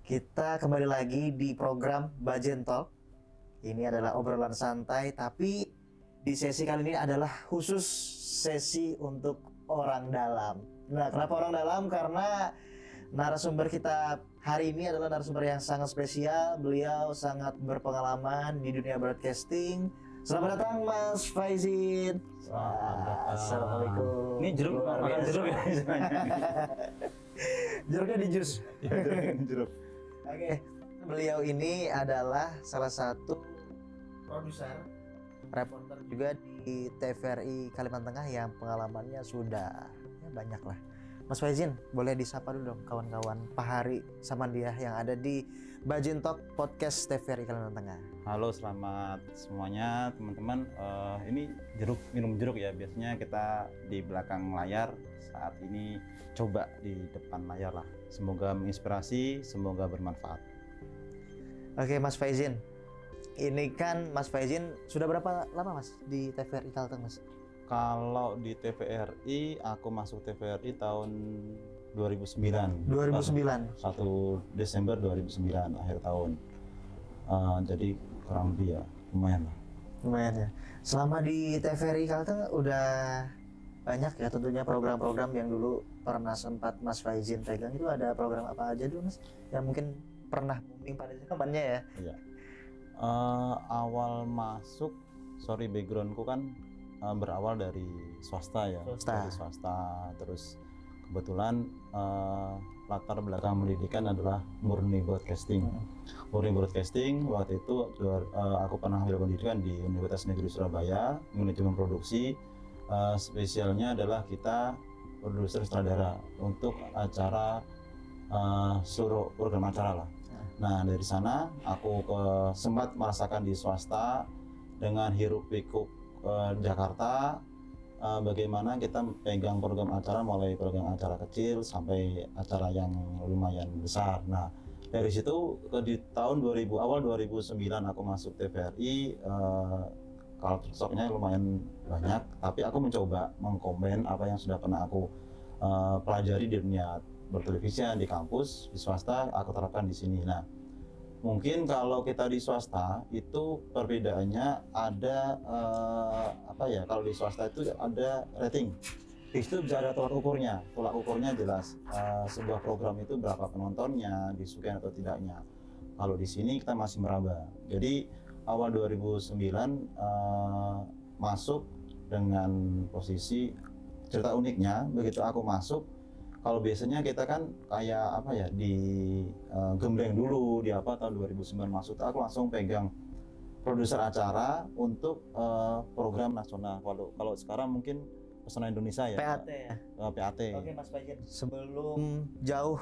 Kita kembali lagi di program Bajen Talk. Ini adalah obrolan santai, tapi di sesi kali ini adalah khusus sesi untuk orang dalam. Nah, kenapa orang dalam? Karena narasumber kita hari ini adalah narasumber yang sangat spesial. Beliau sangat berpengalaman di dunia broadcasting. Selamat datang Mas Faizin. Assalamualaikum. Ini jeruk, makan jeruk ya sebenarnya. Jeruknya di jus. Jeruk. Oke, beliau ini adalah salah satu produser, reporter juga di TVRI Kalimantan Tengah yang pengalamannya sudah banyak lah. Mas Faizin, boleh disapa dulu dong kawan-kawan Pak Hari sama dia yang ada di Bajen Talk Podcast TVRI Kalimantan Tengah. Halo, selamat semuanya teman-teman. Ini jeruk, minum jeruk ya. Biasanya kita di belakang layar, saat ini coba di depan layar lah. Semoga menginspirasi, semoga bermanfaat. Oke Mas Faizin, ini kan Mas Faizin sudah berapa lama Mas di TVRI Kalteng Mas? Kalau di TVRI, aku masuk TVRI tahun 2009. 2009. 1 Desember 2009 akhir tahun. Jadi kurang lebih ya lumayan lah. Lumayan ya. Selama di TVRI Kalteng udah banyak ya tentunya program-program yang dulu pernah sempat Mas Faizin pegang. Itu ada program apa aja dulu Mas yang mungkin pernah booming pada zamannya ya? Iya. Awal masuk, backgroundku kan berawal dari swasta ya. Dari swasta. Terus kebetulan latar belakang pendidikan adalah murni broadcasting. Murni broadcasting waktu itu aku pernah ambil pendidikan di Universitas Negeri Surabaya, manajemen produksi. Spesialnya adalah kita produser sutradara untuk acara seluruh program acara lah. Nah dari sana aku sempat merasakan di swasta dengan hiruk pikuk Jakarta, bagaimana kita pegang program acara mulai program acara kecil sampai acara yang lumayan besar. Nah dari situ di tahun awal 2009 aku masuk TVRI. Kalau stoknya lumayan banyak, tapi aku mencoba mengkombin apa yang sudah pernah aku pelajari di dunia bertelevisi, di kampus, di swasta, aku terapkan di sini. Nah, mungkin kalau kita di swasta itu perbedaannya ada kalau di swasta itu ada rating. Itu bisa ada tolak ukurnya jelas. Sebuah program itu berapa penontonnya, disukai atau tidaknya. Kalau di sini kita masih meraba. Jadi awal 2009 masuk dengan posisi cerita uniknya. Begitu aku masuk, kalau biasanya kita kan kayak gembleng dulu di tahun 2009 masuk, aku langsung pegang produser acara untuk program nasional. Kalau sekarang mungkin Pesona Indonesia ya. PAT ya. PAT. Oke Mas Faizin, sebelum jauh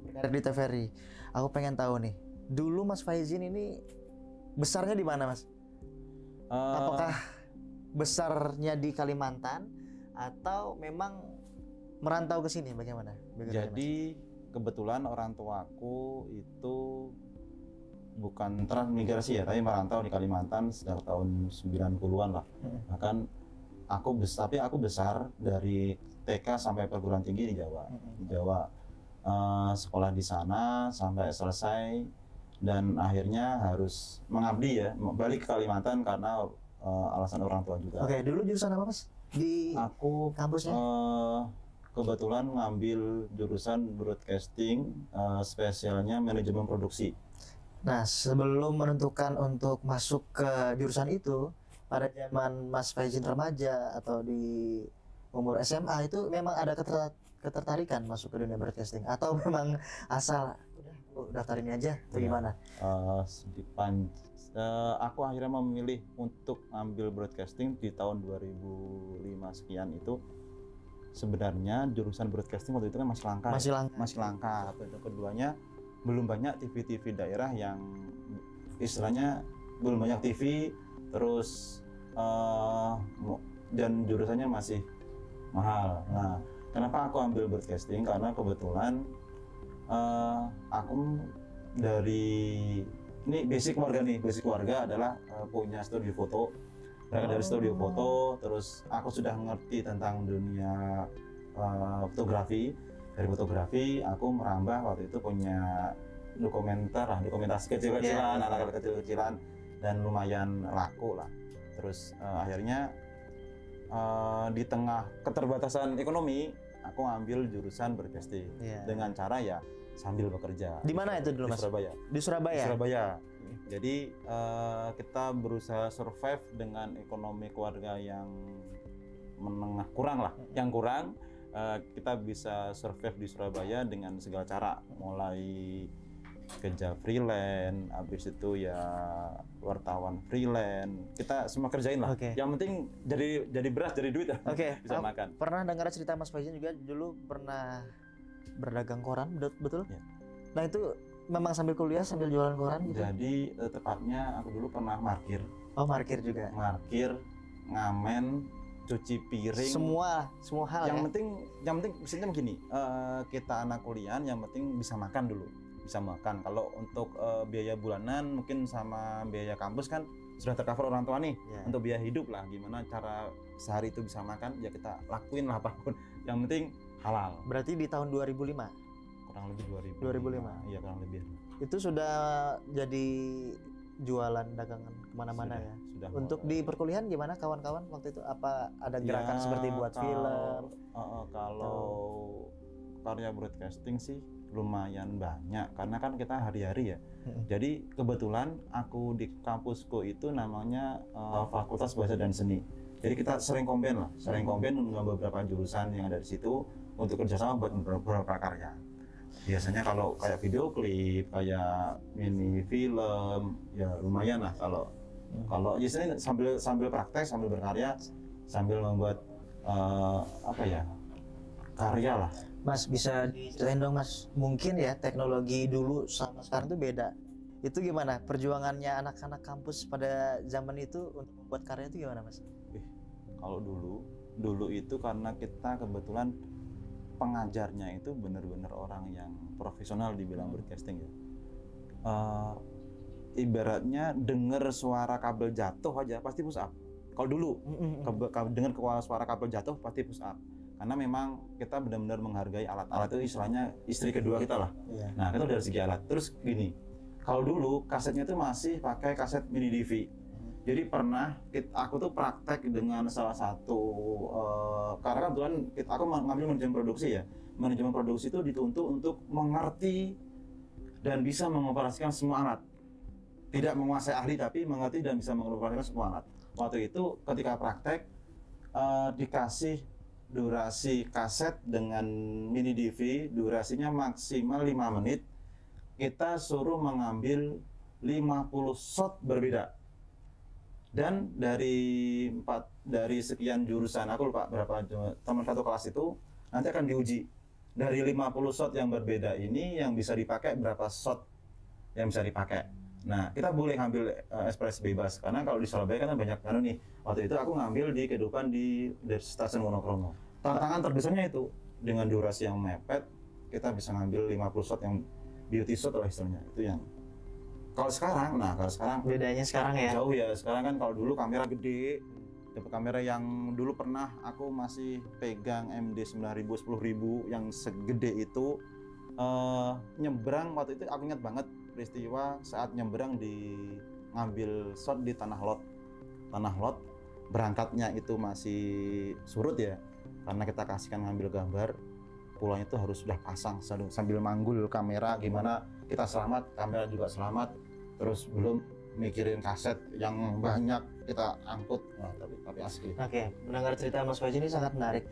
berkarir di TVRI, aku pengen tahu nih, dulu Mas Faizin ini besarnya di mana Mas? Apakah besarnya di Kalimantan atau memang merantau ke sini bagaimana? Jadi kebetulan orang tuaku itu bukan transmigrasi ya, tapi merantau di Kalimantan sejak tahun 90-an lah. Bahkan aku besar dari TK sampai perguruan tinggi di Jawa. Sekolah di sana sampai selesai dan akhirnya harus mengabdi ya, balik ke Kalimantan karena alasan orang tua juga. Oke, dulu jurusan apa Mas? Di aku kampusnya? Kebetulan ngambil jurusan broadcasting, spesialnya manajemen produksi. Nah, sebelum menentukan untuk masuk ke jurusan itu, pada zaman Mas Faizin remaja atau di umur SMA itu memang ada ketertarikan masuk ke dunia broadcasting atau memang asal udah daftar ini aja atau gimana? Aku akhirnya memilih untuk ambil broadcasting di tahun 2005 sekian itu. Sebenarnya jurusan broadcasting waktu itu kan masih langka. Keduanya belum banyak TV-TV daerah yang istilahnya belum banyak TV, terus dan jurusannya masih mahal. Nah, kenapa aku ambil broadcasting? Karena kebetulan aku ini basic keluarga adalah punya studio foto. Dari studio foto, terus aku sudah ngerti tentang dunia fotografi. Dari fotografi aku merambah waktu itu punya dokumentasi kecil-kecilan, anak-anak kecil-kecilan, dan lumayan laku lah. Terus akhirnya di tengah keterbatasan ekonomi, aku ambil jurusan broadcasting dengan cara ya sambil bekerja. Di mana itu dulu, Mas? Di Surabaya. Di Surabaya. Di Surabaya. Jadi kita berusaha survive dengan ekonomi keluarga yang menengah kurang lah, yang kurang. Kita bisa survive di Surabaya dengan segala cara, mulai kerja freelance, habis itu ya wartawan freelance, kita semua kerjain lah. Yang penting jadi beras, jadi duit, bisa makan. Pernah dengar cerita Mas Faizin juga dulu pernah berdagang koran, betul? Ya. Nah itu memang sambil kuliah sambil jualan koran gitu? Jadi tepatnya aku dulu pernah markir. Oh, markir juga? Markir, ngamen, cuci piring, semua hal yang penting misalnya begini, kita anak kuliah yang penting bisa makan dulu, bisa makan. Kalau untuk biaya bulanan mungkin sama biaya kampus kan sudah tercover orang tua nih. Untuk biaya hidup lah, gimana cara sehari itu bisa makan ya kita lakuin lah apapun, yang penting halal. Berarti di tahun 2005? Kurang lebih 2005? Iya, kurang lebih. Itu sudah jadi jualan dagangan kemana-mana ya? Sudah. Untuk di perkuliahan gimana kawan-kawan waktu itu? Apa ada gerakan seperti buat film? Kalau karya broadcasting sih lumayan banyak, karena kan kita hari-hari ya. Jadi kebetulan aku di kampusku itu namanya Fakultas Bahasa dan Seni. Jadi kita sering combine dengan beberapa jurusan yang ada di situ untuk kerjasama buat beberapa karya. Biasanya kalau kayak video klip, kayak mini film, ya lumayan lah kalau biasanya sambil praktek, sambil berkarya, sambil membuat karya lah. Mas bisa diceritain dong Mas, mungkin ya teknologi dulu sama sekarang tuh beda. Itu gimana perjuangannya anak-anak kampus pada zaman itu untuk membuat karya itu gimana Mas? Kalau dulu itu karena kita kebetulan pengajarnya itu benar-benar orang yang profesional di bidang broadcasting ya. Ibaratnya dengar suara kabel jatuh aja pasti push up. Kalau dulu dengar suara kabel jatuh pasti push up. Karena memang kita benar-benar menghargai alat-alat itu, istilahnya istri kedua kita lah. Nah, itu dari segi alat. Terus gini, kalau dulu kasetnya itu masih pakai kaset mini DV. Jadi pernah aku tuh praktek dengan salah satu karena kebetulan aku ngambil manajemen produksi ya. Manajemen produksi itu dituntut untuk mengerti dan bisa mengoperasikan semua alat. Tidak menguasai ahli tapi mengerti dan bisa mengoperasikan semua alat. Waktu itu ketika praktek dikasih durasi kaset dengan mini DV, durasinya maksimal 5 menit. Kita suruh mengambil 50 shot berbeda. Dan dari sekian jurusan, aku lupa berapa teman satu kelas itu nanti akan diuji dari 50 shot yang berbeda ini yang bisa dipakai berapa shot yang bisa dipakai. Nah, kita boleh ngambil ekspresi bebas karena kalau di Surabaya kan banyak nih. Waktu itu aku ngambil di kehidupan di stasiun Wonokromo. Tantangan terbesarnya itu dengan durasi yang mepet kita bisa ngambil 50 shot yang beauty shot lah istilahnya. Itu yang kalau sekarang bedanya sekarang ya jauh ya. Sekarang kan kalau dulu kamera gede, dapat kamera yang dulu pernah aku masih pegang MD 9000 10000 yang segede itu, nyebrang waktu itu aku ingat banget peristiwa saat nyebrang ngambil shot di Tanah Lot berangkatnya itu masih surut ya, karena kita kasihkan ngambil gambar pulangnya itu harus sudah pasang sambil manggul kamera gimana kita selamat, kamera juga selamat. Terus belum mikirin kaset yang banyak kita angkut, tapi asli. Oke, mendengar cerita Mas Faizin ini sangat menarik.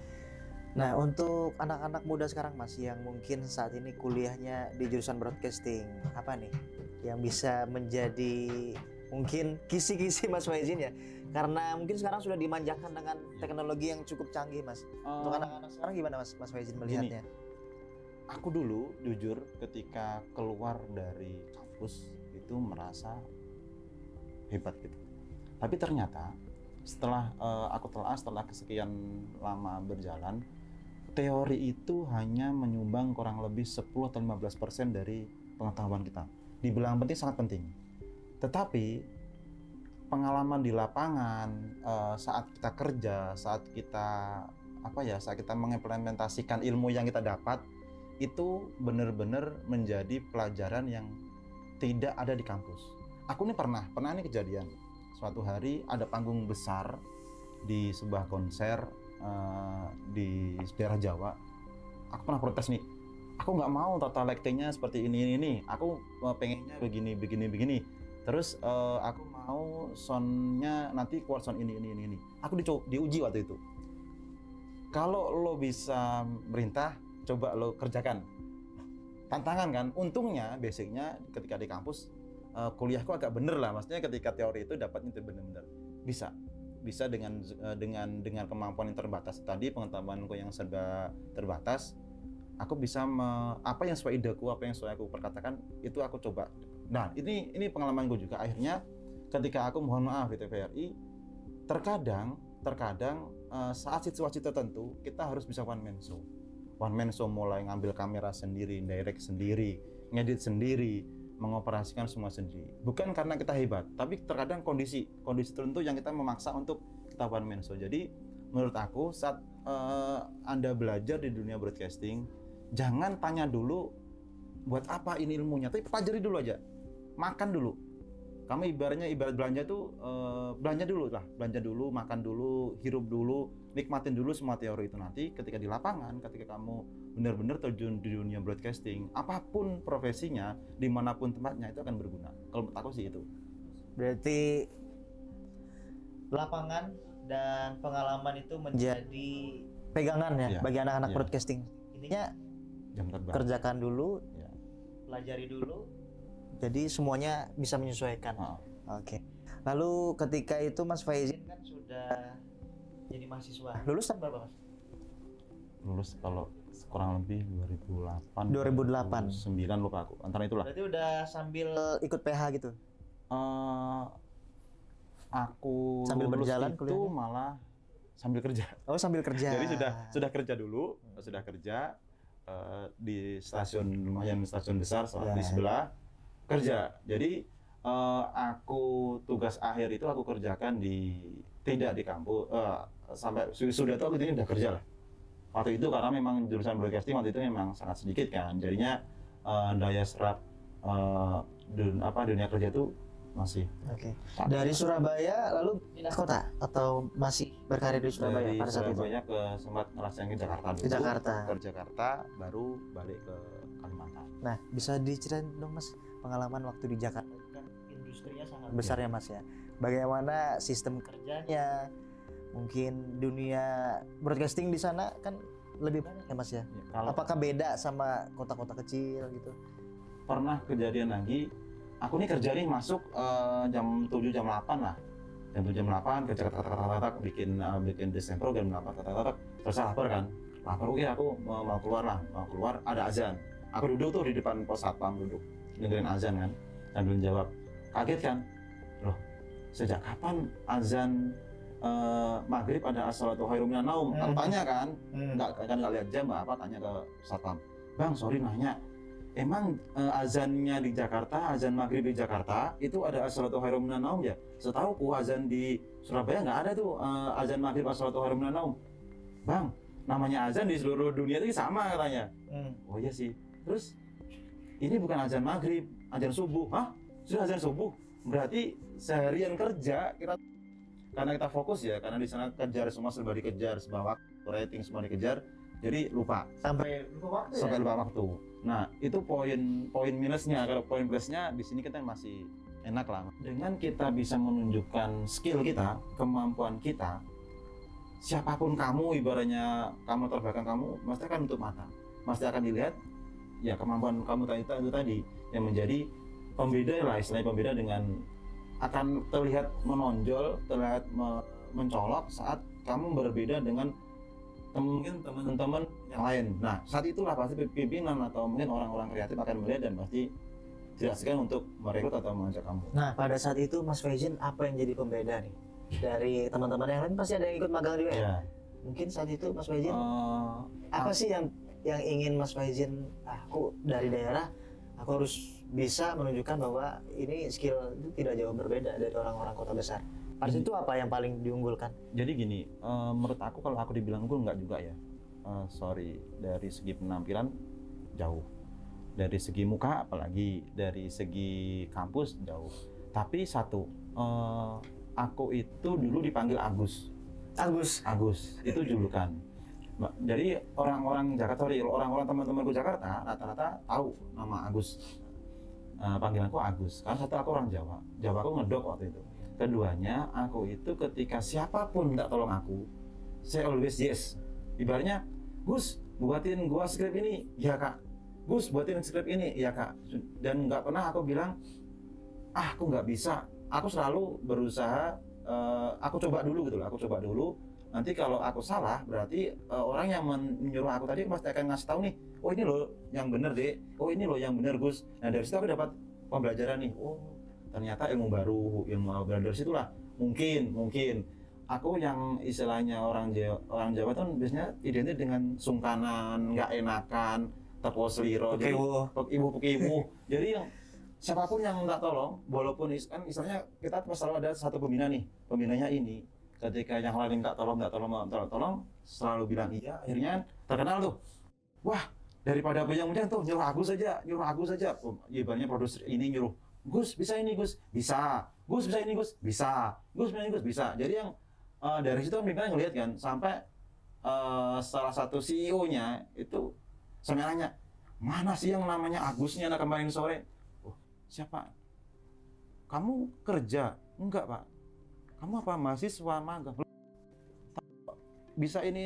Nah, untuk anak-anak muda sekarang Mas yang mungkin saat ini kuliahnya di jurusan broadcasting, apa nih yang bisa menjadi mungkin kisi-kisi Mas Faizin ya? Karena mungkin sekarang sudah dimanjakan dengan teknologi yang cukup canggih Mas. Untuk anak-anak sekarang gimana Mas Faizin melihatnya? Aku dulu jujur ketika keluar dari kampus itu merasa hebat gitu. Tapi ternyata setelah setelah kesekian lama berjalan, teori itu hanya menyumbang kurang lebih 10 atau 15% dari pengetahuan kita. Dibilang penting, sangat penting. Tetapi pengalaman di lapangan, saat kita kerja, saat kita mengimplementasikan ilmu yang kita dapat, itu benar-benar menjadi pelajaran yang tidak ada di kampus. Aku ini pernah ini kejadian. Suatu hari ada panggung besar di sebuah konser di daerah Jawa. Aku pernah protes nih. Aku nggak mau tata lightingnya seperti ini. Aku pengennya begini. Terus aku mau soundnya nanti keluar sound ini. Aku diuji waktu itu. Kalau lo bisa merintah, coba lo kerjakan. Tantangan kan. Untungnya, basicnya ketika di kampus kuliahku agak bener lah. Maksudnya ketika teori itu dapatnya itu bener-bener bisa dengan kemampuan yang terbatas tadi, pengetahuanku yang serba terbatas. Aku bisa apa yang sesuai ideku, apa yang sesuai aku perkatakan itu aku coba. Nah, ini pengalamanku juga. Akhirnya ketika aku mohon maaf di TVRI, terkadang saat situasi tertentu kita harus bisa one man show, mulai ngambil kamera sendiri, direct sendiri, ngedit sendiri, mengoperasikan semua sendiri. Bukan karena kita hebat, tapi terkadang kondisi tertentu yang kita memaksa untuk kita one man show. Jadi menurut aku saat Anda belajar di dunia broadcasting, jangan tanya dulu buat apa ini ilmunya, tapi pelajari dulu aja, makan dulu. Kamu ibarat belanja tuh belanja dulu, makan dulu, hirup dulu, nikmatin dulu semua teori itu. Nanti ketika di lapangan, ketika kamu benar-benar terjun di dunia broadcasting, apapun profesinya, dimanapun tempatnya itu akan berguna. Kalau menurut aku sih itu. Berarti lapangan dan pengalaman itu menjadi pegangan ya bagi anak-anak broadcasting. Intinya jam terbang. Kerjakan dulu, pelajari dulu. Jadi semuanya bisa menyesuaikan. Oke. Lalu ketika itu Mas Faizin kan sudah jadi mahasiswa. Lulus tahun berapa, Mas? Lulus kalau kurang lebih 2008. 9 lupa aku. Antara itulah. Berarti udah sambil ikut PH gitu. Aku sambil berjalan itu kuliahnya? malah sambil kerja. Oh, sambil kerja. Jadi sudah kerja dulu, di stasiun, lumayan stasiun besar di sebelah. Kerja. Jadi aku tugas akhir itu aku kerjakan tidak di kampus, sampai sudah tahu ini udah kerja lah. Waktu itu karena memang jurusan broadcasting waktu itu memang sangat sedikit kan, jadinya daya serap dunia kerja itu masih. Oke. Dari Surabaya lalu pindah kota atau masih berkarir di Surabaya pada saat itu? Surabaya sempat ngerasain ke Jakarta dulu. Ke Jakarta baru balik ke Kalimantan. Nah, bisa diceritain dong Mas, pengalaman waktu di Jakarta itu kan industrinya sangat besar ya Mas ya. Bagaimana sistem kerjanya? Mungkin dunia broadcasting di sana kan lebih banyak ya Mas ya. Apakah beda sama kota-kota kecil gitu? Pernah kejadian lagi, aku nih kerja nih masuk jam 7 jam 8 lah. Jam 7 jam 8 kerja bikin desain program terus lapar kan. Lapar aku mau keluar ada azan. Aku duduk tuh di depan pos satpam, dengerin azan kan, sambil jawab. Kaget kan, loh sejak kapan azan maghrib ada as-salatu khairum minan naum? Aku tanya kan, nggak lihat jam apa, tanya ke satpam. Bang, sorry nanya, emang azannya di Jakarta, azan maghrib di Jakarta itu ada as-salatu khairum minan naum ya? Setauku azan di Surabaya nggak ada tuh azan maghrib as-salatu khairum minan naum. Bang, namanya azan di seluruh dunia itu sama katanya. Oh iya sih. Terus ini bukan azan maghrib, azan subuh. Hah? Sudah azan subuh? Berarti seharian kerja karena kita fokus ya, karena di sana kejar semua serba dikejar, semua waktu, rating semua dikejar, jadi lupa. Sampai lupa waktu. Nah, itu poin minusnya. Kalau poin plusnya di sini kita masih enak lah. Dengan kita bisa menunjukkan skill kita, kemampuan kita, siapapun kamu, ibaratnya kamu terbelakang kamu, pasti akan tutup mata. Pasti akan dilihat ya kemampuan kamu itu tadi yang menjadi pembeda lah, istilahnya pembeda, dengan akan terlihat menonjol, terlihat mencolok saat kamu berbeda dengan mungkin teman-teman yang lain. Nah, saat itulah pasti pimpinan atau mungkin orang-orang kreatif akan melihat dan pasti tidak segan untuk merekrut atau mengajak kamu. Nah, pada saat itu Mas Faizin apa yang jadi pembeda nih? Dari teman-teman yang lain pasti ada yang ikut magang juga ya? Mungkin saat itu Mas Faizin apa sih yang ingin Mas Faizin, aku dari daerah, aku harus bisa menunjukkan bahwa ini skill itu tidak jauh berbeda dari orang-orang kota besar. Pada itu apa yang paling diunggulkan? Jadi gini, menurut aku kalau aku dibilang unggul enggak juga ya. Sorry, dari segi penampilan jauh. Dari segi muka apalagi, dari segi kampus jauh. Tapi satu, aku itu dulu dipanggil Agus. Agus itu julukan. Jadi orang-orang Jakarta, orang-orang teman-temanku Jakarta rata-rata tahu nama Agus. Panggilanku Agus. Karena satu, aku orang Jawa. Jawa aku ngedok waktu itu. Keduanya, aku itu ketika siapapun minta tolong aku, saya always yes. Ibaratnya, Gus, buatin gua skrip ini, ya Kak. Gus, buatin skrip ini, ya Kak. Dan nggak pernah aku bilang, aku nggak bisa. Aku selalu berusaha, aku coba dulu gitu loh. Aku coba dulu. Nanti kalau aku salah, berarti orang yang menyuruh aku tadi pasti akan ngasih tahu nih, oh ini loh yang bener deh, oh ini loh yang bener Gus. Nah dari situ aku dapat pembelajaran nih, oh ternyata ilmu baru dari situlah mungkin aku yang istilahnya orang Jawa tuh biasanya identik dengan sungkanan, nggak enakan, tepos seliro, ibu. Jadi yang siapapun yang minta tolong, walaupun kan istilahnya kita selalu ada satu pembina nih, pembinanya ini. Ketika yang lain minta tolong, selalu bilang iya, akhirnya terkenal tuh. Wah, daripada banyak mudah tuh nyuruh Agus saja. Ibaratnya produser ini nyuruh, Gus bisa ini Gus, bisa. Gus bisa ini Gus, bisa. Gus bisa ini Gus, bisa. Jadi yang dari situ mereka ngelihat kan, sampai salah satu CEO-nya itu sampai nanya, mana sih yang namanya Agusnya anak kemarin sore? Oh, siapa? Kamu kerja? Enggak Pak. Kamu apa mahasiswa magang? Bisa ini.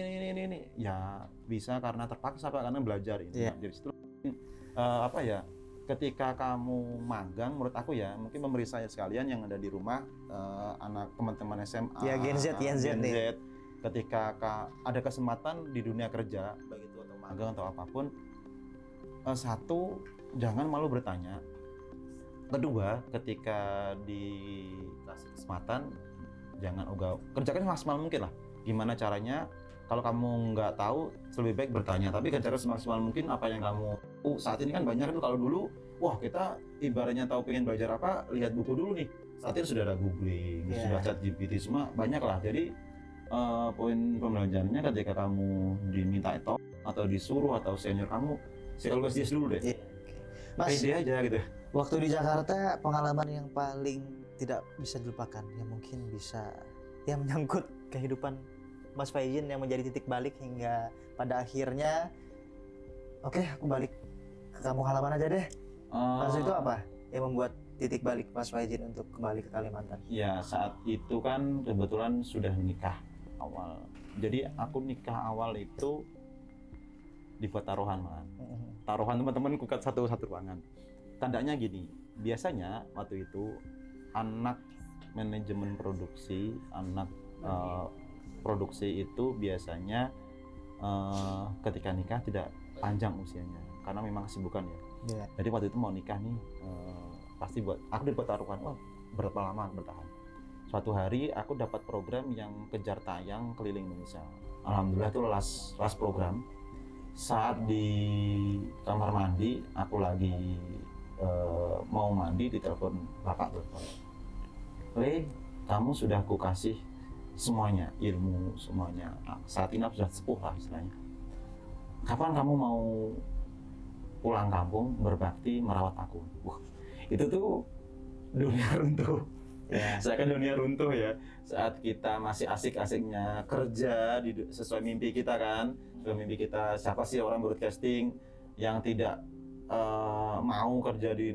Ya bisa karena terpaksa Pak, karena belajar ini. Yeah. Jadi situ ketika kamu magang, menurut aku ya, mungkin pemirsa sekalian yang ada di rumah, anak teman-teman SMA, ya Gen Z nih. Ketika ada kesempatan di dunia kerja, baik itu atau magang atau apapun, satu, jangan malu bertanya. Kedua, ketika dikasih kesempatan, jangan ogah, kerjakan semaksimal mungkin lah. Gimana caranya? Kalau kamu nggak tahu, lebih baik bertanya. Tapi kerjakan semaksimal mungkin apa yang kamu saat ini kan banyak tuh. Kalau dulu, wah kita ibaratnya tahu pengen belajar apa, lihat buku dulu nih. Saat ini sudah ada googling, sudah ChatGPT, semua banyak lah. Jadi poin pembelajarannya ketika kamu diminta itu atau disuruh atau senior kamu, always yes dulu deh. Mas, pede aja gitu. Waktu di Jakarta, pengalaman yang paling tidak bisa dilupakan, yang mungkin bisa yang menyangkut kehidupan Mas Faizin yang menjadi titik balik hingga pada akhirnya, oke, aku balik ke kampung halaman aja deh. Maksud itu apa yang membuat titik balik Mas Faizin untuk kembali ke Kalimantan? Ya saat itu kan kebetulan sudah nikah awal. Jadi aku nikah awal itu dibuat taruhan malah. Taruhan teman-teman kukat satu ruangan. Tandanya gini, biasanya waktu itu anak manajemen produksi, anak produksi itu biasanya ketika nikah tidak panjang usianya karena memang kesibukan ya. Yeah. Jadi waktu itu mau nikah nih pasti aku dibuat taruhan, berapa lama bertahan. Suatu hari aku dapat program yang kejar tayang keliling Indonesia. Alhamdulillah itu last program. Saat di kamar mandi, aku lagi mau mandi, ditelepon bapak tuh. Le, kamu sudah aku kasih semuanya, ilmu semuanya. Saat ini aku sudah sepuh lah istilahnya. Kapan kamu mau pulang kampung berbakti merawat aku? Itu tuh dunia runtuh. Ya. Saya kan dunia runtuh ya. Saat kita masih asik-asiknya kerja sesuai mimpi kita kan, sesuai mimpi kita. Siapa sih orang broadcasting yang tidak mau kerja di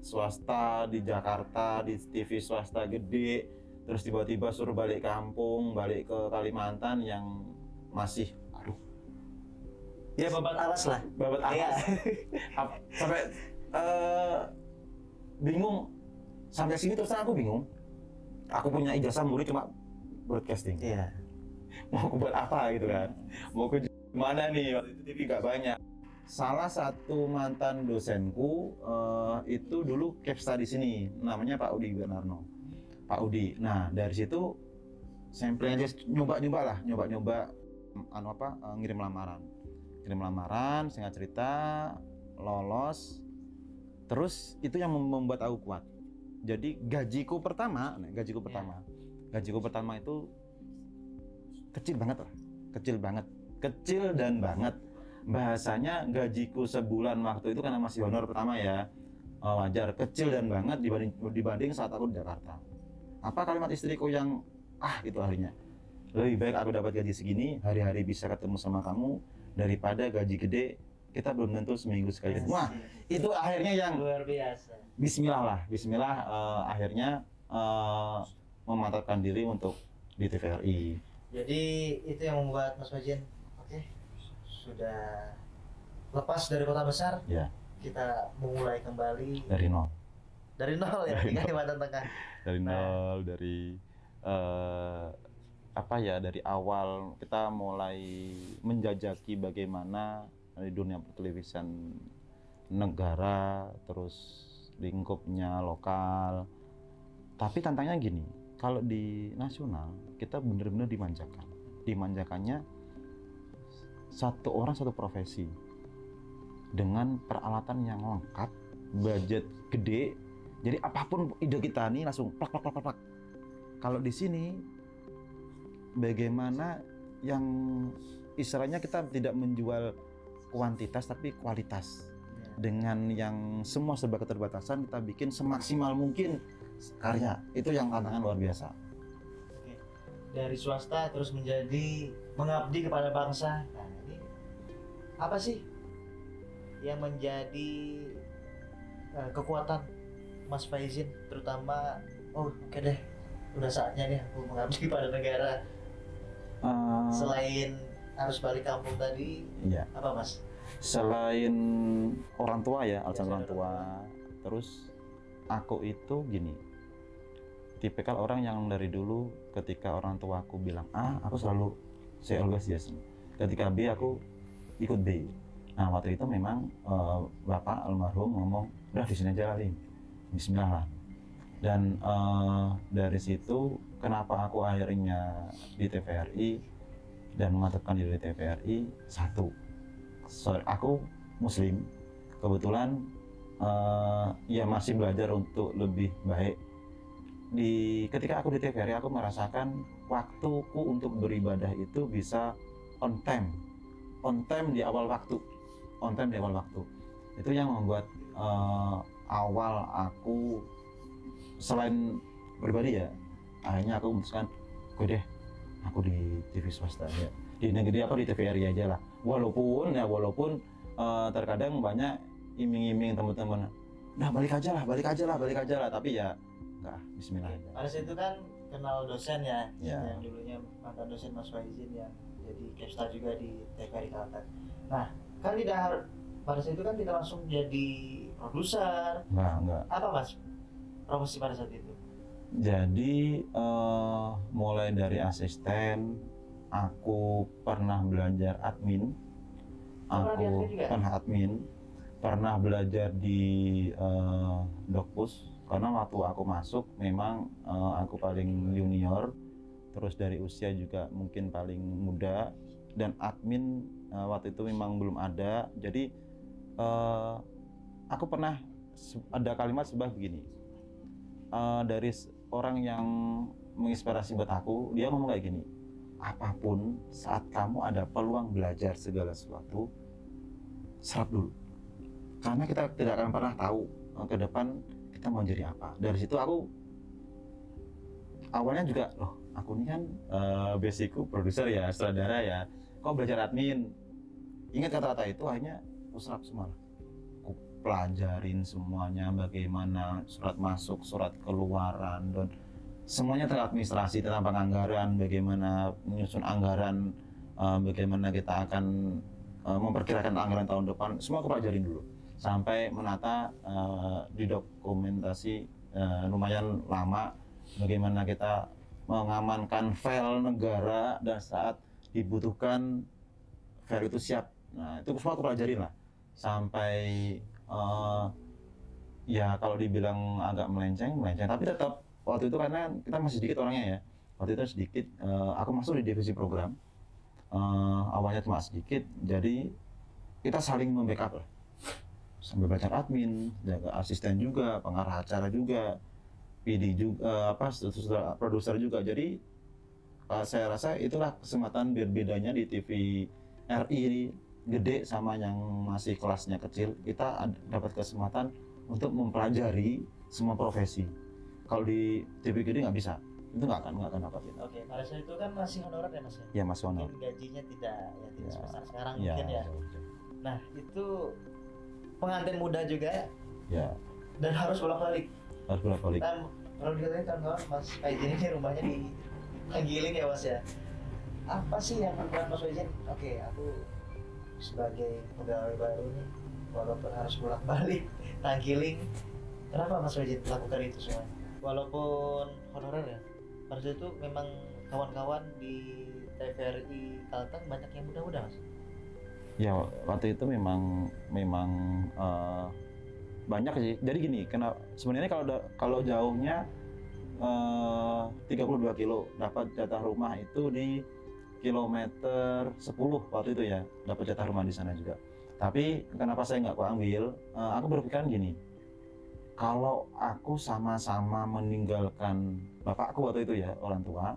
swasta di Jakarta, di TV swasta gede, terus tiba-tiba suruh balik kampung, balik ke Kalimantan yang masih, ya babat alas lah. Babat alas. Sampai bingung. Sampai sini terus aku bingung. Aku punya ijazah murid cuma broadcasting. Iya. Mau aku buat apa gitu kan? Mau ke mana nih? Waktu itu TV nggak banyak. Salah satu mantan dosenku itu dulu capsta di sini, namanya Pak Udi Bernarno. Pak Udi. Nah dari situ sampling aja nyoba ngirim lamaran, singkat cerita lolos. Terus itu yang membuat aku kuat. Jadi gajiku pertama itu kecil dan banget. bahasanya gajiku sebulan waktu itu karena masih honor pertama ya, wajar kecil dan banget dibanding saat aku di Jakarta. Apa kalimat istriku yang itu akhirnya lebih baik aku dapat gaji segini, hari-hari bisa ketemu sama kamu daripada gaji gede kita belum tentu seminggu sekali. Wah, itu akhirnya yang luar biasa. Bismillah akhirnya memantapkan diri untuk di TVRI. Jadi itu yang membuat Mas Fajin sudah lepas dari kota besar, ya. Kita memulai kembali Dari nol ya di Kalimantan Tengah. Dari nol, dari dari awal kita mulai menjajaki bagaimana di dunia pertelevisian negara, terus lingkupnya lokal. Tapi tantangannya gini, kalau di nasional kita benar-benar dimanjakannya satu orang satu profesi dengan peralatan yang lengkap, budget gede, jadi apapun ide kita nih langsung plak. Kalau di sini bagaimana yang istilahnya kita tidak menjual kuantitas tapi kualitas, dengan yang semua serba keterbatasan kita bikin semaksimal mungkin karya, itu yang tantangan luar biasa. Dari swasta terus menjadi mengabdi kepada bangsa. Nah, ini apa sih yang menjadi kekuatan Mas Faizin, terutama oke deh, udah saatnya nih aku mengabdi pada negara. Selain harus balik kampung tadi, iya. Apa Mas? Selain orang tua ya, alasan orang tua. Terus aku itu gini, tipikal orang yang dari dulu ketika orang tua aku bilang A, aku selalu say always yes. Ketika B, aku ikut B. Nah waktu itu memang bapak almarhum ngomong, udah di sini aja kali, Bismillah lah. Dan dari situ kenapa aku akhirnya di TVRI dan mengatakan diri di TVRI, satu, aku Muslim, kebetulan ya masih belajar untuk lebih baik. Ketika aku di TVRI, aku merasakan waktuku untuk beribadah itu bisa on time di awal waktu. Itu yang membuat awal aku selain pribadi ya, akhirnya aku memutuskan, aku di TV swasta ya, di negeri apa di TVRI aja lah. Walaupun terkadang banyak iming-iming teman-teman, nah balik aja lah, tapi ya enggak, Bismillah aja. Pada saat itu kan kenal dosen ya, Ya. yang dulunya mantan dosen Mas Faizin yang jadi capstar juga di TVRI Kalteng. Nah, kan pada saat itu kan tidak langsung jadi produser. Enggak. Apa Mas profesi pada saat itu? Jadi mulai dari asisten, aku pernah belajar admin, pernah belajar di Dokpus, karena waktu aku masuk memang aku paling junior, terus dari usia juga mungkin paling muda, dan admin waktu itu memang belum ada. Jadi aku pernah ada kalimat sebab begini, dari orang yang menginspirasi buat aku, dia ngomong kayak gini, apapun saat kamu ada peluang belajar segala sesuatu, serap dulu, karena kita tidak akan pernah tahu ke depan kita mau jadi apa. Dari situ aku awalnya juga, aku ini kan basicku produser ya, sutradara ya, kok belajar admin. Ingat kata-kata itu, akhirnya aku serap semua. Aku pelajarin semuanya, bagaimana surat masuk, surat keluaran, dan semuanya tentang administrasi, tentang penganggaran, bagaimana menyusun anggaran, bagaimana kita akan memperkirakan anggaran tahun depan, semua aku pelajarin dulu. Sampai menata di dokumentasi lumayan lama, bagaimana kita mengamankan file negara dan saat dibutuhkan file itu siap. Nah itu semua aku pelajarin lah. Sampai ya kalau dibilang agak melenceng, tapi tetap waktu itu karena kita masih sedikit orangnya ya. Waktu itu sedikit, aku masuk di divisi program. Awalnya cuma sedikit, jadi kita saling membackup lah. Sambil belajar admin, jaga asisten juga, pengarah acara juga, PD juga, produser juga. Jadi saya rasa itulah kesempatan berbedanya di TVRI gede sama yang masih kelasnya kecil, kita dapat kesempatan untuk mempelajari semua profesi. Kalau di TV gede nggak bisa, itu nggak akan dapat itu. Oke, pada saat itu kan masih honorer ya Mas ya? Ya Mas Honor. Mungkin gajinya tidak Ya. sebesar sekarang Ya, mungkin ya. betul. Nah, itu pengantin muda juga Ya, dan harus bolak-balik. harus bolak-balik. Kan kalau dikatakan kawan-kawan Mas Faizin ini rumahnya di Tanggiling ya Mas ya. Apa sih yang membuat Mas Faizin? Oke, aku sebagai pegawai baru nih, walaupun harus bolak-balik Tanggiling, kenapa Mas Faizin melakukan itu semua? Walaupun honorer ya, pada saat itu memang kawan-kawan di TVRI Kalteng banyak yang muda-muda Mas. Ya waktu itu memang banyak sih. Jadi gini, sebenarnya kalau jauhnya 32 kilo, dapat jatah rumah itu di kilometer 10 waktu itu ya, dapat jatah rumah di sana juga. Tapi kenapa saya nggak ambil? Aku berpikiran gini, kalau aku sama-sama meninggalkan bapakku waktu itu ya, orang tua,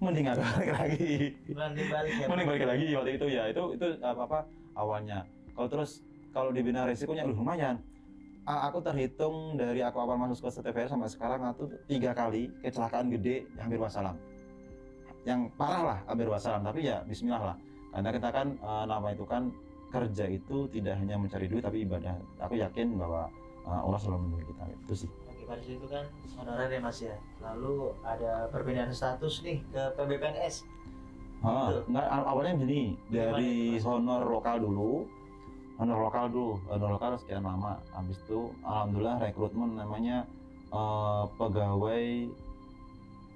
mending aku balik lagi. Mending balik ya. Mending balik lagi waktu itu ya, itu apa awalnya. Kalau dibina resikonya lumayan. Aku terhitung dari aku awal masuk ke TVRI sampai sekarang itu 3 kali kecelakaan gede hampir wassalam. Yang parah lah hampir wassalam, tapi ya bismillah lah. Karena kita kan nama itu kan kerja itu tidak hanya mencari duit tapi ibadah. Aku yakin bahwa Allah selalu melindungi kita, itu sih. Oke, pada situ kan honorer ya Mas ya. Lalu ada perbedaan status nih ke PBPNS. Enggak, awalnya gini, dari honor lokal dulu, honor lokal sekian lama. Habis itu alhamdulillah rekrutmen namanya pegawai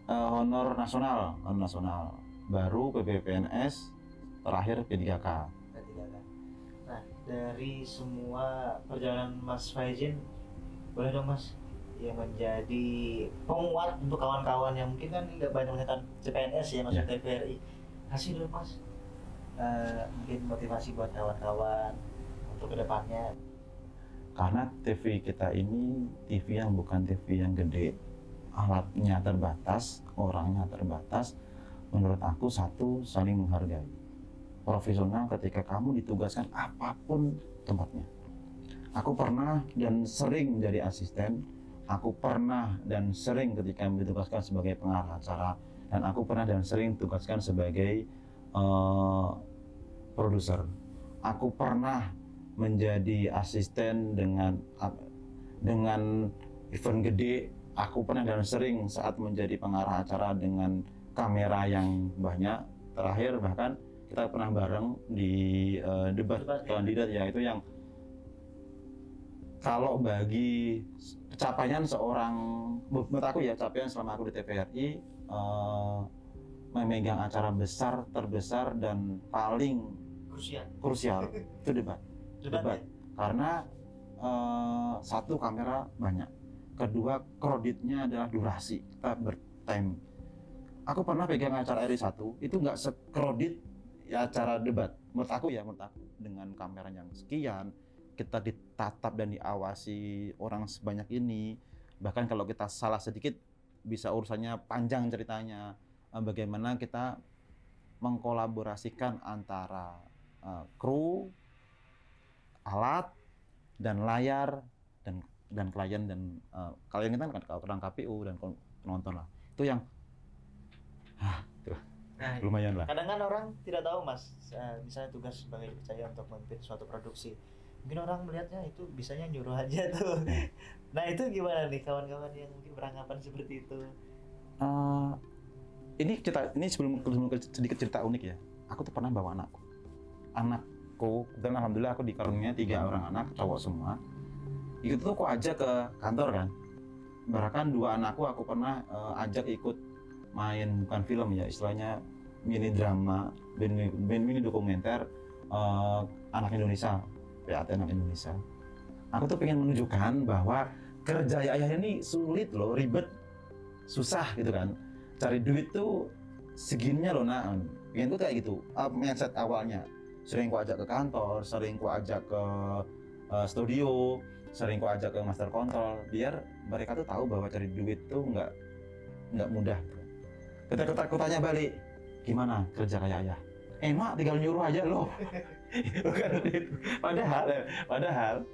honor nasional, baru PBPNS, terakhir P3K. Nah, dari semua perjalanan Mas Faizin, boleh dong Mas yang menjadi penguat untuk kawan-kawan yang mungkin kan nggak banyak mengetahui CPNS ya masuk TVRI, kasih dulu Mas mungkin motivasi buat kawan-kawan untuk kedepannya. Karena TV kita ini TV yang bukan TV yang gede, alatnya terbatas, orangnya terbatas. Menurut aku satu, saling menghargai. Profesional ketika kamu ditugaskan apapun tempatnya. Aku pernah dan sering jadi asisten, aku pernah dan sering ketika ditugaskan sebagai pengarah acara, dan aku pernah dan sering ditugaskan sebagai produser. Aku pernah menjadi asisten dengan event gede. Aku pernah dan sering saat menjadi pengarah acara dengan kamera yang banyak. Terakhir bahkan kita pernah bareng di debat kandidat ya, itu yang kalau bagi pencapaian seorang, menurut aku ya, capaian selama aku di TVRI memegang acara besar, terbesar dan paling krusial itu debat. Karena satu, kamera banyak, kedua kreditnya adalah durasi, kita bertime. Aku pernah pegang acara RI1 itu nggak sekredit ya acara debat, menurut aku dengan kamera yang sekian, kita ditatap dan diawasi orang sebanyak ini. Bahkan kalau kita salah sedikit bisa urusannya panjang ceritanya. Bagaimana kita mengkolaborasikan antara kru, alat, dan layar, dan klien, dan klien kita kan orang KPU dan penonton lah. Itu yang lumayan lah. Kadang kan orang tidak tahu Mas, misalnya tugas sebagai dipercaya untuk memimpin suatu produksi, mungkin orang melihatnya itu bisanya nyuruh aja tuh. Nah itu gimana nih kawan-kawan yang mungkin beranggapan seperti itu? Ini sebelum sedikit cerita unik ya. Aku tuh pernah bawa anakku, dan alhamdulillah aku dikaruniai 3 orang anak, cowok semua. Itu tuh aku ajak ke kantor kan. Bahkan 2 anakku aku pernah ajak ikut main, bukan film ya, istilahnya mini drama, mini dokumenter anak Indonesia, PAT anak Indonesia. Aku tuh pengen menunjukkan bahwa kerja ayah ini sulit loh, ribet, susah gitu kan. Cari duit tuh segininya loh, nah pengen tuh kayak gitu. Mindset awalnya sering ku ajak ke kantor, sering ku ajak ke studio, sering ku ajak ke master control, biar mereka tuh tahu bahwa cari duit tuh nggak mudah. Ketika aku tanya balik, gimana kerja kayak ayah? Emak, tinggal nyuruh aja loh. Bukan itu. Padahal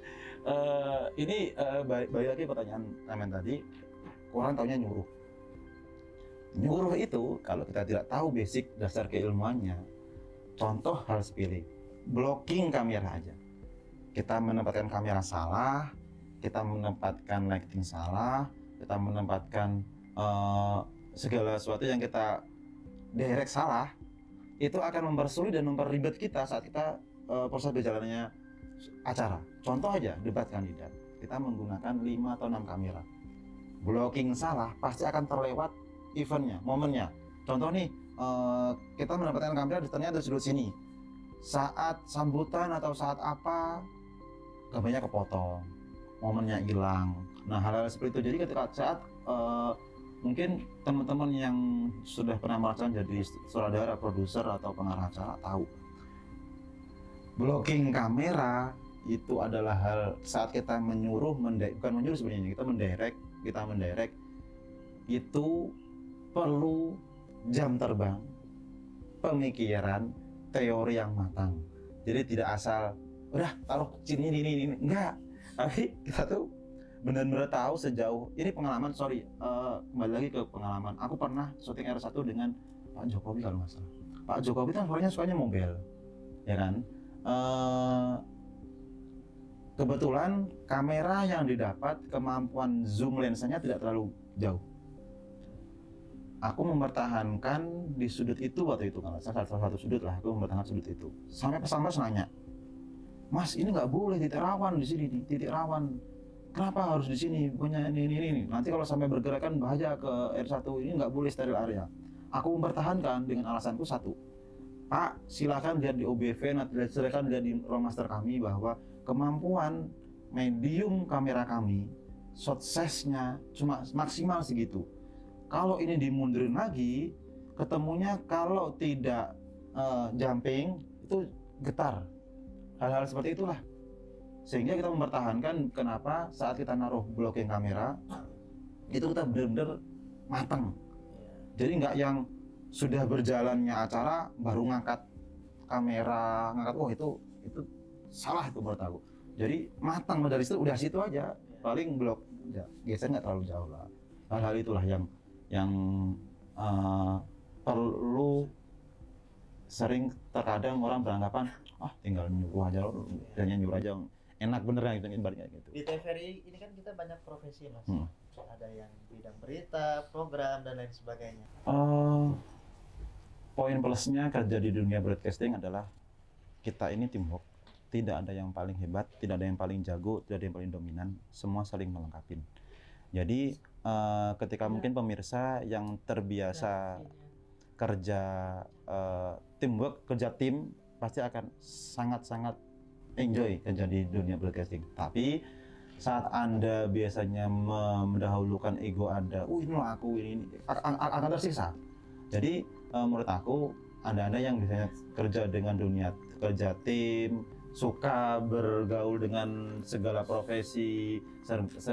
ini balik lagi pertanyaan Amen tadi, orang taunya nyuruh. Nyuruh itu kalau kita tidak tahu basic dasar keilmuannya, contoh hal sepele, blocking kamera aja. Kita menempatkan kamera salah, kita menempatkan lighting salah, kita menempatkan segala sesuatu yang kita direct salah, itu akan mempersulit dan memperribet kita saat kita proses berjalannya acara. Contoh aja debat kandidat, kita menggunakan 5 atau 6 kamera. Blocking salah pasti akan terlewat eventnya, momennya. Contoh nih, kita menempatkan kamera ternyata di sudut sini. Saat sambutan atau saat apa, gambarnya kepotong, momennya hilang. Nah, hal-hal seperti itu. Jadi ketika saat mungkin teman-teman yang sudah pernah merasakan jadi sutradara, produser atau pengarah acara tahu, blocking kamera itu adalah hal saat kita menyuruh, bukan menyuruh sebenarnya, kita mendirect itu perlu jam terbang, pemikiran, teori yang matang. Jadi tidak asal udah taruh sini ini enggak, tapi kita tuh benar-benar tahu sejauh ini pengalaman. Kembali lagi ke pengalaman, aku pernah syuting R1 dengan Pak Jokowi kalau nggak salah. Pak Jokowi kan sukanya mobil, ya kan. Kebetulan kamera yang didapat, kemampuan zoom lensanya tidak terlalu jauh. Aku mempertahankan di sudut itu waktu itu, kalau salah satu sudut lah, aku mempertahankan sudut itu. Sampai pesan-pesan nanya, Mas ini nggak boleh titik rawan di sini, titik rawan. Kenapa harus di sini? Punya ini. Nanti kalau sampai bergerakan bahaya ke R1 ini, nggak boleh steril area. Aku mempertahankan dengan alasanku satu, Pak, silakan lihat di OBV, silakan lihat di ruang master kami bahwa kemampuan medium kamera kami, shot size-nya cuma maksimal segitu. Kalau ini dimundurin lagi, ketemunya kalau tidak jumping itu getar. Hal-hal seperti itulah. Sehingga kita mempertahankan kenapa saat kita naruh blocking kamera itu kita benar-benar matang. Jadi nggak yang sudah berjalannya acara baru ngangkat kamera, wah itu salah itu menurut aku. Jadi matang dari situ, udah situ aja, paling blok ya, geser nggak terlalu jauh lah. Hal-hal itulah yang perlu. Sering terkadang orang beranggapan tinggal nyuruh aja, dan nyuruh aja enak beneran gitu, ibaratnya gitu. Di TVRI ini kan kita banyak profesi, Mas. Ada yang bidang berita, program dan lain sebagainya. Poin plusnya kerja di dunia broadcasting adalah kita ini teamwork. Tidak ada yang paling hebat, tidak ada yang paling jago, tidak ada yang paling dominan, semua saling melengkapi. Jadi ketika mungkin pemirsa yang terbiasa kerja teamwork, kerja tim, pasti akan sangat-sangat enjoy kerja di dunia broadcasting. Tapi saat Anda biasanya mendahulukan ego Anda, ini aku ini akan tersiksa. Jadi menurut aku, Anda yang biasanya kerja dengan dunia kerja tim, suka bergaul dengan segala profesi,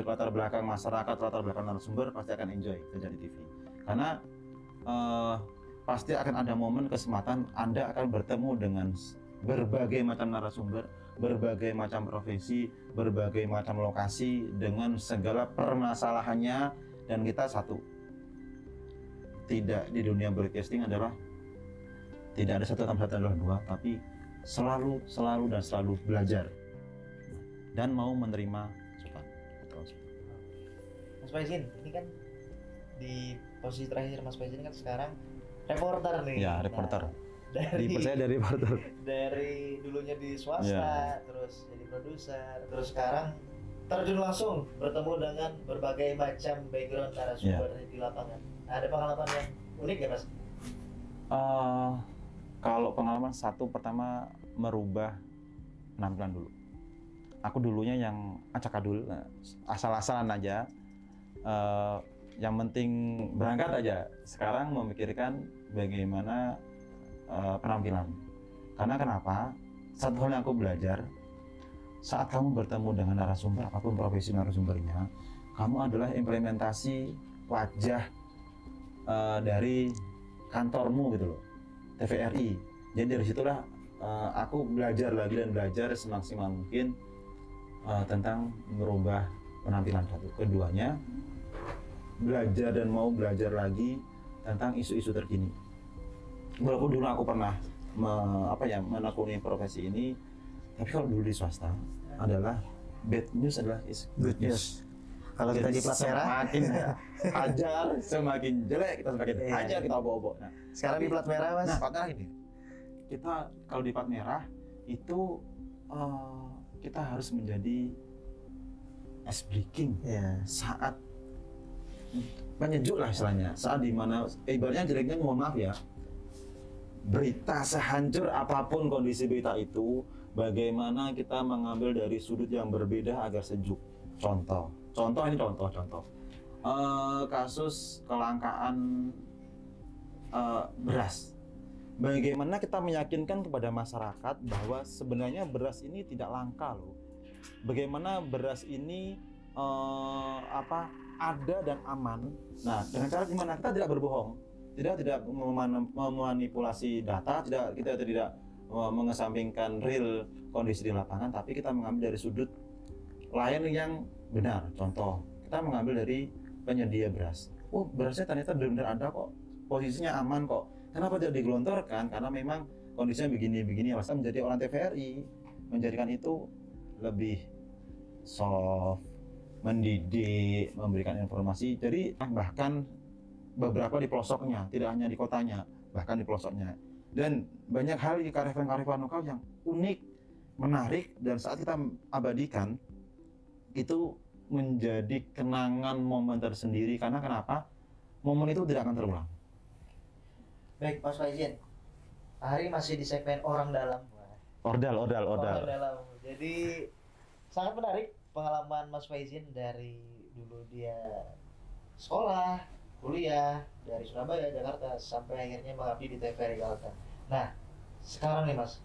latar belakang masyarakat, latar belakang narasumber, pasti akan enjoy kerja di TV. Karena pasti akan ada momen kesempatan Anda akan bertemu dengan berbagai macam narasumber, berbagai macam profesi, berbagai macam lokasi dengan segala permasalahannya, dan kita satu. Tidak di dunia broadcasting adalah tidak ada satu tambah satu adalah dua, tapi selalu belajar dan mau menerima masukan. Mas Faizin, ini kan di posisi terakhir Mas Faizin kan sekarang reporter nih. Ya, reporter. Nah, Dipercaya dari reporter. Dari dulunya di swasta, terus jadi produser, terus sekarang terjun langsung bertemu dengan berbagai macam background narasumber di lapangan. Ada pengalaman yang unik ya, Mas? Kalau pengalaman satu, pertama merubah penampilan dulu. Aku dulunya yang acakadul, asal-asalan aja. Yang penting berangkat aja. Sekarang memikirkan bagaimana penampilan. Karena kenapa? Satu hal yang aku belajar, saat kamu bertemu dengan narasumber, apapun profesi narasumbernya, kamu adalah implementasi wajah dari kantormu gitu loh, TVRI. Jadi dari situlah aku belajar lagi dan belajar semaksimal mungkin tentang merubah penampilan satu. Keduanya, belajar dan mau belajar lagi tentang isu-isu terkini. Walaupun dulu aku pernah menekuni profesi ini, tapi kalau dulu di swasta adalah bad news adalah is good news. Kalau kita di plat merah, semakin hajar, semakin jelek kita semakin hajar, kita obok-obok. Nah, sekarang di plat merah Mas. Nah, plat merah ini, kita kalau di plat merah itu kita harus menjadi ice breaking saat penyejuk lah istilahnya, saat dimana ibaratnya jeleknya, mohon maaf ya, berita sehancur apapun kondisi berita itu, bagaimana kita mengambil dari sudut yang berbeda agar sejuk. Contoh kasus kelangkaan beras. Bagaimana kita meyakinkan kepada masyarakat bahwa sebenarnya beras ini tidak langka loh. Bagaimana beras ini ada dan aman. Nah, dengan cara gimana? Kita tidak berbohong, tidak memanipulasi data, kita tidak mengesampingkan real kondisi di lapangan, tapi kita mengambil dari sudut lain yang benar. Contoh, kita mengambil dari penyedia beras. Oh, berasnya ternyata benar-benar ada kok, posisinya aman kok. Kenapa tidak digelontorkan? Karena memang kondisinya begini-begini. Alasan menjadi orang TVRI menjadikan itu lebih soft, mendidik, memberikan informasi. Jadi bahkan beberapa di pelosoknya, tidak hanya di kotanya, bahkan di pelosoknya. Dan banyak hal di kearifan-kearifan lokal yang unik, menarik, dan saat kita abadikan itu menjadi kenangan momen tersendiri. Karena kenapa? Momen itu tidak akan terulang. Baik Mas Faizin, hari masih di segmen orang dalam. Ordal. Orang dalam. Jadi sangat menarik pengalaman Mas Faizin dari dulu dia sekolah, kuliah dari Surabaya, Jakarta sampai akhirnya mengabdi di TVRI Kalteng. Nah, sekarang nih Mas,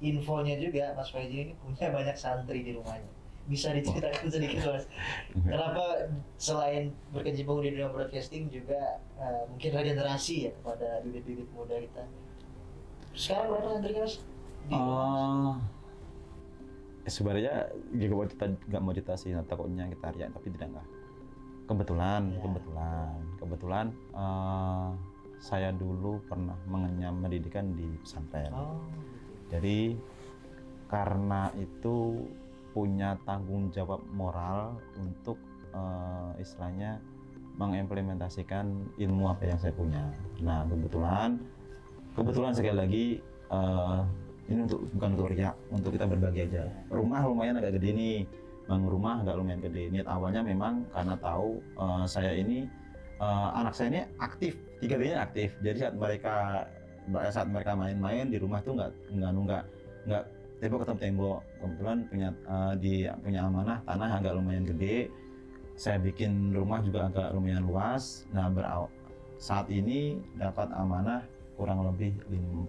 infonya juga Mas Faizin ini punya banyak santri di rumahnya. Bisa diceritakan sedikit Mas, kenapa selain berkecimpung di dunia broadcasting juga mungkin regenerasi ya kepada bibit-bibit muda kita. Sekarang berapa santrinya Mas? Sebenarnya nggak mau cerita sih, takutnya kita riak, tapi tidak enggak. Kebetulan saya dulu pernah mengenyam pendidikan di pesantren. Jadi karena itu punya tanggung jawab moral untuk istilahnya mengimplementasikan ilmu apa yang saya punya. Nah, kebetulan sekali lagi ini bukan untuk riak, untuk kita berbagi aja. Rumah lumayan agak gede nih, bangun rumah agak lumayan gede. Niat awalnya memang karena tahu saya ini anak saya ini aktif, tiga-tiganya aktif. Jadi saat mereka main-main di rumah tuh nggak tembok ketemu tembok. Kebetulan punya amanah tanah agak lumayan gede. Saya bikin rumah juga agak lumayan luas. Nah, saat ini dapat amanah kurang lebih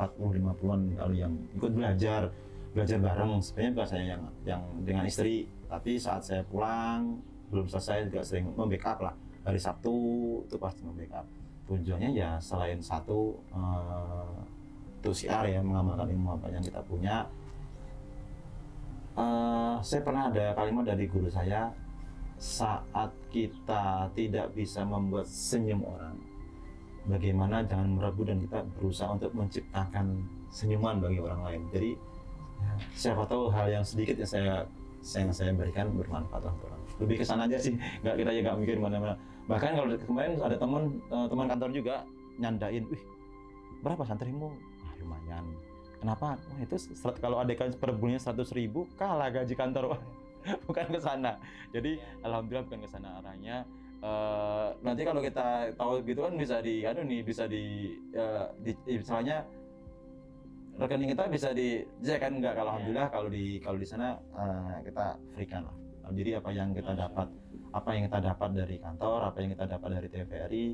40-50-an kalau yang ikut belajar bareng. Sebenarnya bukan saya yang dengan istri, tapi saat saya pulang belum selesai juga sering membackup lah. Hari Sabtu itu pasti membackup. Tujuannya ya selain satu itu siar ya, mengamalkan ilmu apa yang kita punya. Saya pernah ada kalimat dari guru saya, saat kita tidak bisa membuat senyum orang, bagaimana jangan meragu dan kita berusaha untuk menciptakan senyuman bagi orang lain. Jadi siapa tahu hal yang sedikit yang saya berikan bermanfaat untuk orang. Lebih ke sana aja sih, kita nggak mikir mana-mana. Bahkan kalau kemarin ada teman kantor juga nyandain, wih berapa santrimu? Lumayan. Kenapa? Wah, itu kalau adekan per bulannya 100.000 kalah gaji kantor. Bukan ke sana. Jadi alhamdulillah bukan ke sana arahnya. Nanti kalau kita tahu gitu kan bisa misalnya rekening kita bisa dicek kan, enggak? Kalau alhamdulillah kalau di sana kita freekan lah. Jadi apa yang kita dapat dari kantor, apa yang kita dapat dari TVRI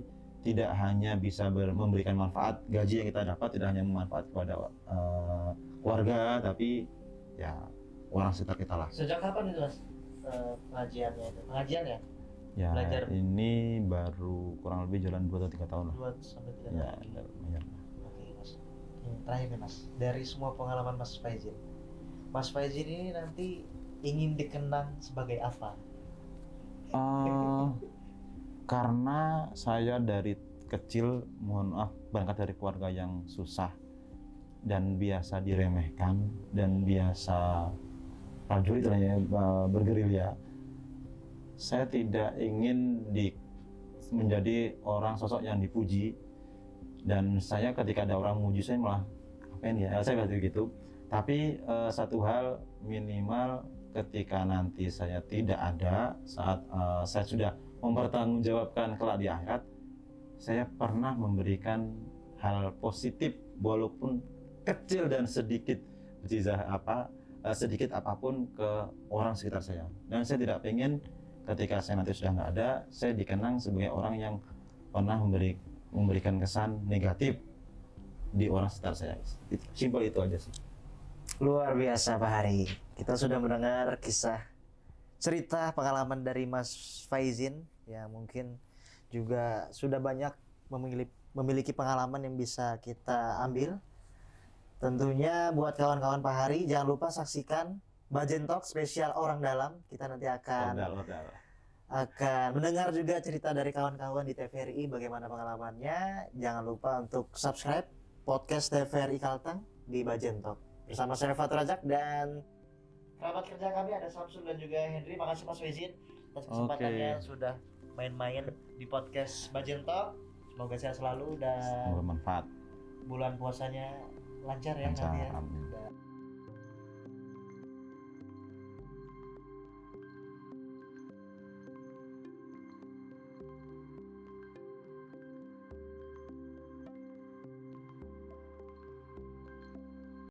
tidak hanya bisa memberikan manfaat, gaji yang kita dapat tidak hanya bermanfaat kepada keluarga, tapi ya orang sekitar kita lah. Sejak kapan itu Mas pengajiannya itu? Pengajian ya? Ya, belajar. Ini baru kurang lebih jalan 2 atau 3 tahun lah. 2 sampai 3 tahun. Ya, lumayan. Oke, Mas. Terakhir nih Mas, dari semua pengalaman Mas Faizin ini nanti ingin dikenang sebagai apa? Karena saya dari kecil, mohon maaf, berangkat dari keluarga yang susah dan biasa diremehkan dan biasa prajurit ya, bergerilya. Saya tidak ingin menjadi orang sosok yang dipuji, dan saya ketika ada orang memuji saya malah ngapain ya, saya begitu. Tapi satu hal, minimal ketika nanti saya tidak ada, saat saya sudah mempertanggungjawabkan kelak di akhirat, saya pernah memberikan hal positif walaupun kecil dan sedikit, sedikit apapun ke orang sekitar saya. Dan saya tidak pengen ketika saya nanti sudah nggak ada, saya dikenang sebagai orang yang pernah memberikan kesan negatif di orang sekitar saya. Simpel itu aja sih. Luar biasa Pak Hari. Kita sudah mendengar kisah cerita pengalaman dari Mas Faizin yang mungkin juga sudah banyak memiliki pengalaman yang bisa kita ambil. Tentunya buat kawan-kawan Pak Hari, jangan lupa saksikan Bajen Talk spesial Orang Dalam. Kita nanti akan mendengar juga cerita dari kawan-kawan di TVRI bagaimana pengalamannya. Jangan lupa untuk subscribe podcast TVRI Kalteng di Bajen Talk. Bersama saya Fatur Rajak dan kerabat kerja kami ada Samsul dan juga Henry. Makasih Mas Faizin atas kesempatannya sudah main-main di podcast Bajen Talk. Semoga sehat selalu dan bermanfaat. Bulan puasanya lancar ya nanti ya. Amin.